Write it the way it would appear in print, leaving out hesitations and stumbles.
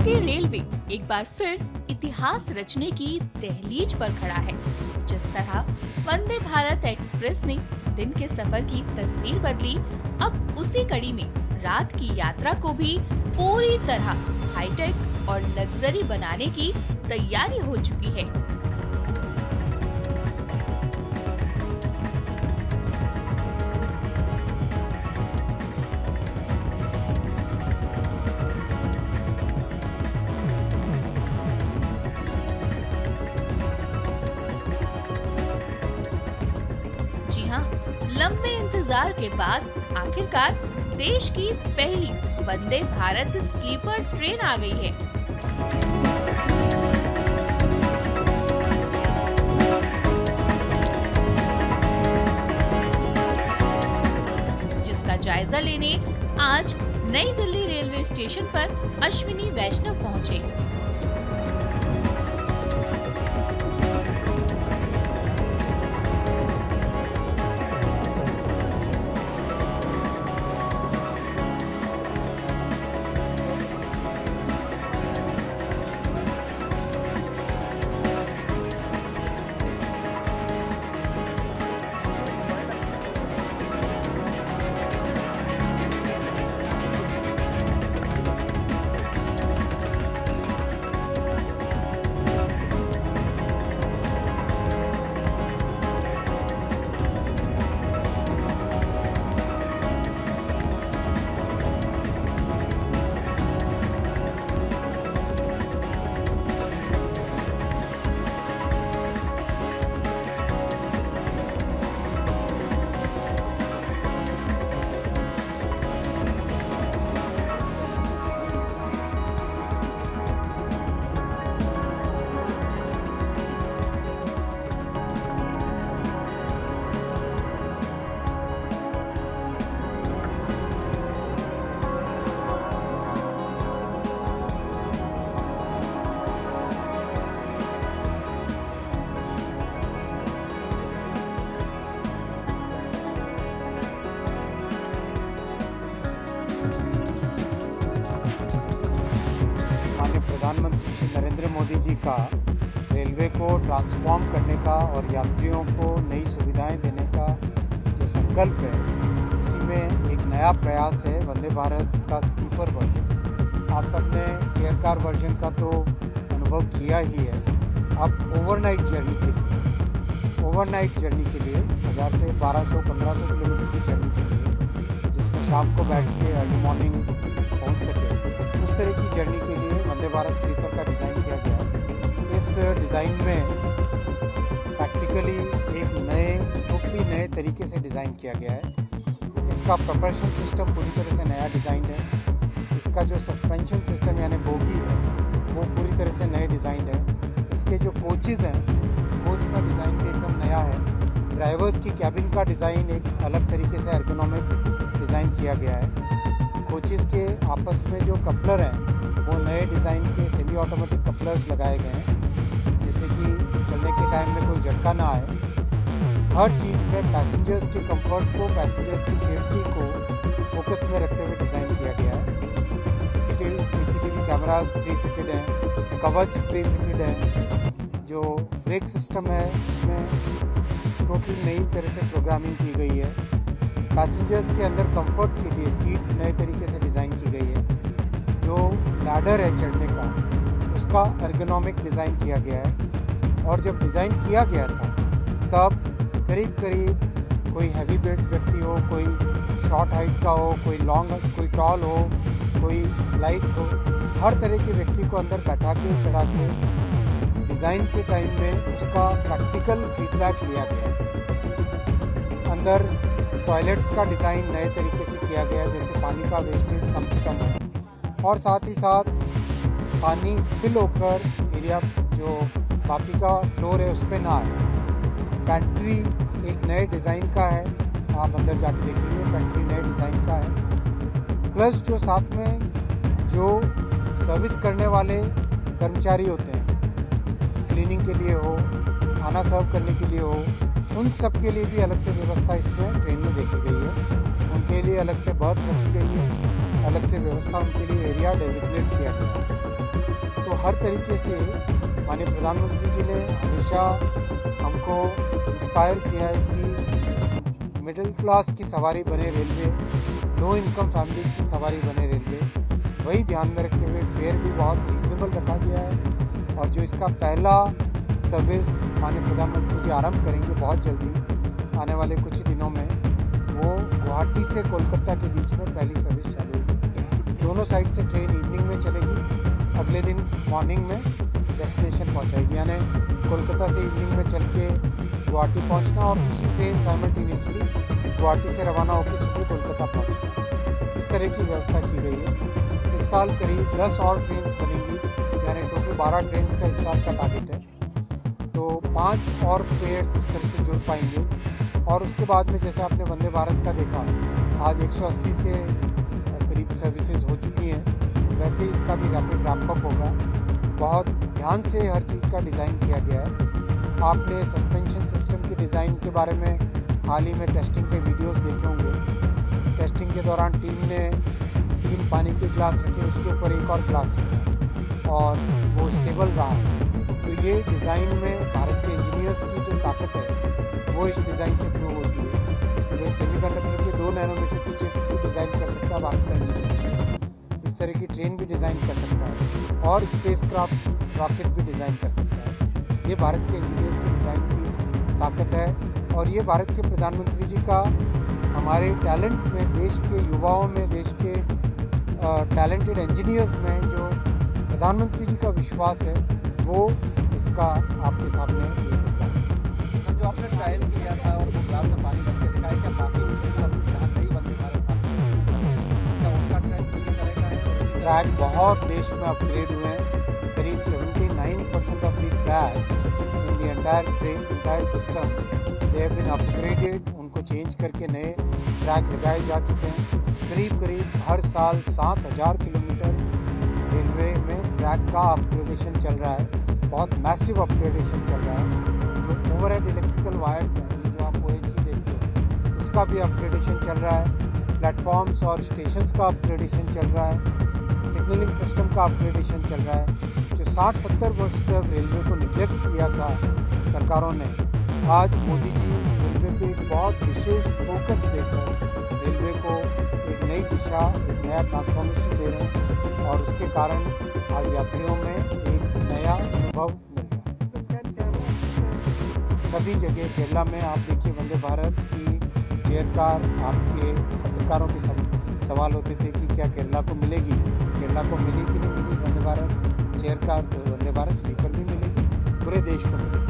भारतीय रेलवे एक बार फिर इतिहास रचने की दहलीज पर खड़ा है। जिस तरह वंदे भारत एक्सप्रेस ने दिन के सफर की तस्वीर बदली, अब उसी कड़ी में रात की यात्रा को भी पूरी तरह हाईटेक और लग्जरी बनाने की तैयारी हो चुकी है। जी हाँ, लंबे इंतजार के बाद आखिरकार देश की पहली वंदे भारत स्लीपर ट्रेन आ गई है। जिसका जायजा लेने आज नई दिल्ली रेलवे स्टेशन पर अश्विनी वैष्णव पहुंचे। माननीय प्रधानमंत्री श्री नरेंद्र मोदी जी का रेलवे को ट्रांसफॉर्म करने का और यात्रियों को नई सुविधाएं देने का जो संकल्प है, उसी में एक नया प्रयास है वंदे भारत का स्लीपर वर्जन। आप सबने चेयर कार वर्जन का तो अनुभव किया ही है। अब ओवरनाइट जर्नी के लिए 1000 से 1200-1500 किलोमीटर की जर्नी के लिए, जिसमें शाम को बैठ के अर्ली मॉर्निंग पहुंच सके, उस तरह की जर्नी के लिए वंदे भारत स्लीपर का डिज़ाइन किया गया है। इस डिज़ाइन में प्रैक्टिकली एक टोटली नए तरीके से डिज़ाइन किया गया है। इसका प्रोपल्शन सिस्टम पूरी तरह से नया डिज़ाइन है। इसका जो सस्पेंशन सिस्टम यानी बोगी है, वो पूरी तरह से नए डिज़ाइन है। इसके जो कोचेज़ हैं, कोच का डिज़ाइन भी एकदम नया है। ड्राइवर्स की कैबिन का डिज़ाइन एक अलग तरीके से एर्गोनॉमिक डिज़ाइन किया गया है। कोचेज़ के आपस में जो कपलर हैं, वो नए डिज़ाइन के सेमी ऑटोमेटिक कपलर्स लगाए गए हैं, जिससे कि चलने के टाइम में कोई झटका ना आए। हर चीज़ में पैसेंजर्स के कंफर्ट को, पैसेंजर्स की सेफ्टी को फोकस में रखते हुए डिज़ाइन किया गया है। सीसीटीवी कैमरास प्री फिटेड हैं, कवच प्री फिटेड है। जो ब्रेक सिस्टम है, उसमें टोटली नई तरह से प्रोग्रामिंग की गई है। पैसेंजर्स के अंदर कंफर्ट के लिए सीट नए तरीके से डिज़ाइन की गई है। जो लैडर है चढ़ने का, उसका एर्गोनॉमिक डिज़ाइन किया गया है। और जब डिज़ाइन किया गया था, तब करीब कोई हैवी बिल्ट व्यक्ति हो, कोई शॉर्ट हाइट का हो, कोई लॉन्ग, कोई टॉल हो, कोई लाइट हो, हर तरह के व्यक्ति को अंदर बैठा के चढ़ा के डिज़ाइन के टाइम में उसका प्रैक्टिकल फीडबैक लिया गया है। अंदर टॉयलेट्स का डिज़ाइन नए तरीके से किया गया है, जैसे पानी का वेस्टेज कम से कम हो, और साथ ही साथ पानी स्पिल होकर एरिया जो बाकी का फ्लोर है उस पर ना आए। पैंट्री एक नए डिज़ाइन का है, आप अंदर जाके देखेंगे, पैंट्री नए डिज़ाइन का है। प्लस जो साथ में जो सर्विस करने वाले कर्मचारी होते हैं, क्लीनिंग के लिए हो, खाना सर्व करने के लिए हो, उन सब के लिए भी अलग से व्यवस्था इसमें ट्रेन में देखी गई है। उनके लिए अलग से बर्थ रखी गई है, अलग से व्यवस्था उनके लिए एरिया डेजिग्नेट किया गया है। हर तरीके से माननीय प्रधानमंत्री जी ने हमेशा हमको इंस्पायर किया है कि मिडिल क्लास की सवारी बने रेलवे, लो इनकम फैमिलीज की सवारी बने रेलवे। वही ध्यान में रखते हुए फेयर भी बहुत रीजनेबल रखा गया है और जो इसका पहला सर्विस माननीय प्रधानमंत्री जी आरंभ करेंगे बहुत जल्दी आने वाले कुछ दिनों में, वो गुवाहाटी से कोलकाता के बीच में पहली सर्विस चालू होगी। दोनों साइड से ट्रेन इवनिंग में चलेगी, अगले दिन मॉर्निंग में डेस्टिनेशन पहुंचाएगी, यानी कोलकाता से इवनिंग में चल के गुवाहाटी पहुंचना और दूसरी ट्रेन साइमल्टेनियसली गुवाहाटी से रवाना होकर सुबह कोलकाता पहुंचना। इस तरह की व्यवस्था की गई है। इस साल करीब 10 और ट्रेन बनेंगी, यानी टोटल 12 ट्रेन का इस साल का टारगेट है। तो 5 और पेयर्स इस तरह से जुड़ पाएंगे और उसके बाद में जैसे आपने वंदे भारत का देखा, आज 180 से करीब सर्विसेज हो चुकी हैं, वैसे ही इसका भी रैपिड रैम्पअप होगा। बहुत ध्यान से हर चीज़ का डिज़ाइन किया गया है। आपने सस्पेंशन सिस्टम के डिज़ाइन के बारे में हाल ही में टेस्टिंग के वीडियोस देखे होंगे। टेस्टिंग के दौरान टीम ने 3 पानी के ग्लास रखे, उसके ऊपर एक और ग्लास रखा और वो स्टेबल रहा है। तो ये डिज़ाइन में भारत के इंजीनियर्स की जो ताकत है वो इस डिज़ाइन से प्रूव होती है। तो सेमीकंडक्टर के 2 नैनोमीटर की चिप्स भी डिज़ाइन कर सकता है भारत का इंजीनियर, इस तरह की ट्रेन भी डिज़ाइन कर सकता है और स्पेस क्राफ्ट रॉकेट भी डिज़ाइन कर सकता है। ये भारत के इंजीनियर्स की डिज़ाइन की ताकत है और ये भारत के प्रधानमंत्री जी का हमारे टैलेंट में, देश के युवाओं में, देश के टैलेंटेड इंजीनियर्स में जो प्रधानमंत्री जी का विश्वास है वो इसका आपके सामने एक मिसाल है। जो आपने ट्रायल किया था और वो ग्लास में पानी भर के दिखाया, क्या बाकी जहाँ कहीं वंदे भारत था, क्या उसका ट्रैक किसी तरह का है? ट्रैक बहुत देश में अपग्रेड हुए हैं। करीब 79% of the tracks in the entire system they have been upgraded. उनको चेंज करके नए ट्रैक लगाए जा चुके हैं। करीब हर साल 7000 किलोमीटर रेलवे में ट्रैक का अपग्रेडेशन चल रहा है, बहुत मैसिव अपग्रेडेशन चल रहा है। जो ओवरहेड इलेक्ट्रिकल वायर्स हैं, जो आप OHG देखते हैं, उसका भी अपग्रेडेशन चल रहा है। प्लेटफॉर्म्स और स्टेशंस का अपग्रेडेशन चल रहा है। सिग्नलिंग सिस्टम का अपग्रेडेशन चल रहा है। जो 60-70 वर्ष तक रेलवे को निगलेक्ट किया था सरकारों ने, आज मोदी जी रेलवे पे एक बहुत विशेष फोकस देकर रेलवे को एक नई दिशा, एक नया ट्रांसफॉर्मेशन दे रहे हैं और उसके कारण आज यात्रियों में एक नया अनुभव मिल रहा है। सभी जगह केरला में आप देखिए वंदे भारत की चेयर कार, आपके पत्रकारों के सवाल होते थे कि क्या केरला को मिलेगी, केरला को मिली कि नहीं मिली वंदे भारत चेयर कार, तो वंदे भारत स्लीपर भी मिलेगी, पूरे देश को मिलेगी।